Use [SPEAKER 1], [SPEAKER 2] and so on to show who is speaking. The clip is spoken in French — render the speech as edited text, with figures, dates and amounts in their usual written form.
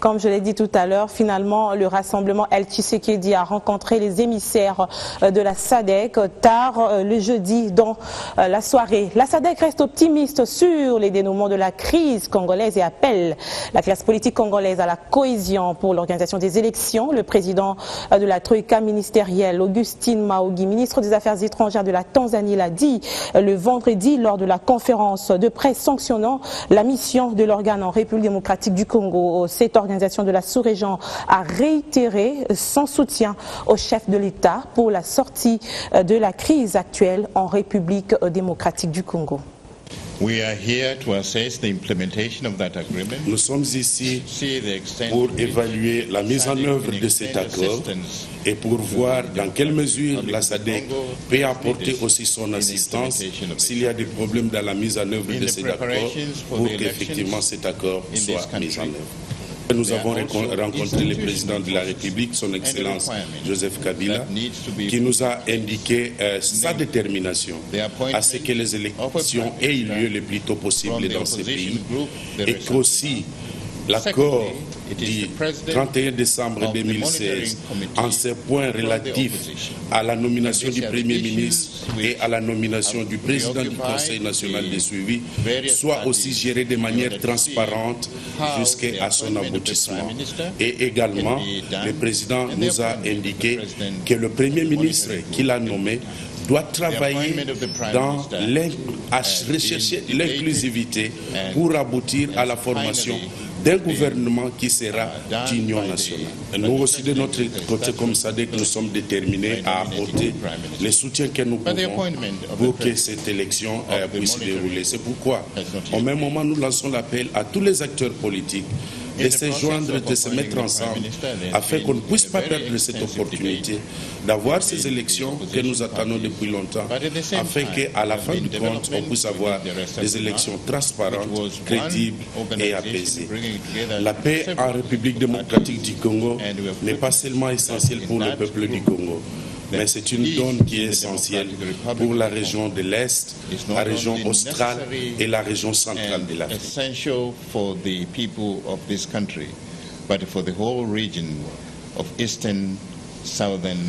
[SPEAKER 1] Comme je l'ai dit tout à l'heure, finalement, le rassemblement El Tshisekedi a rencontré les émissaires de la SADC tard le jeudi dans la soirée. La SADC reste optimiste sur les dénouements de la crise congolaise et appelle la classe politique congolaise à la cohésion pour l'organisation des élections. Le président de la Troïka ministérielle, Augustine Maogi, ministre des Affaires étrangères de la Tanzanie, l'a dit le vendredi lors de la conférence de presse sanctionnant la mission de l'organe en République démocratique du Congo. Cette organisation de la sous-région a réitéré son soutien au chef de l'État pour la sortie de la crise actuelle en République démocratique du Congo.
[SPEAKER 2] Nous sommes ici pour évaluer la mise en œuvre de cet accord et pour voir dans quelle mesure la SADC peut apporter aussi son assistance s'il y a des problèmes dans la mise en œuvre de cet accord pour qu'effectivement cet accord soit mis en œuvre. Nous avons rencontré le président de la République, son Excellence Joseph Kabila, qui nous a indiqué sa détermination à ce que les élections aient lieu le plus tôt possible dans ce pays et qu'aussi l'accord du 31 décembre 2016 en ces points relatifs à la nomination du Premier ministre et à la nomination du président du Conseil national de suivi soit aussi géré de manière transparente jusqu'à son aboutissement. Et également, le président nous a indiqué que le Premier ministre qu'il a nommé doit travailler à rechercher l'inclusivité pour aboutir à la formation d'un gouvernement qui sera d'union nationale. Nous aussi, de notre côté, comme SADC, nous sommes déterminés à apporter le soutien que nous pouvons pour que cette élection puisse se dérouler. C'est pourquoi, au même moment, nous lançons l'appel à tous les acteurs politiques de se joindre, de se mettre ensemble, afin qu'on ne puisse pas perdre cette opportunité d'avoir ces élections que nous attendons depuis longtemps, afin qu'à la fin du compte, on puisse avoir des élections transparentes, crédibles et apaisées. La paix en République démocratique du Congo n'est pas seulement essentielle pour le peuple du Congo, mais c'est une donne qui est essentielle pour la région de l'Est, la région australe et la région centrale de l'Afrique.
[SPEAKER 3] Essential for the people of this country, but for the whole region of eastern, southern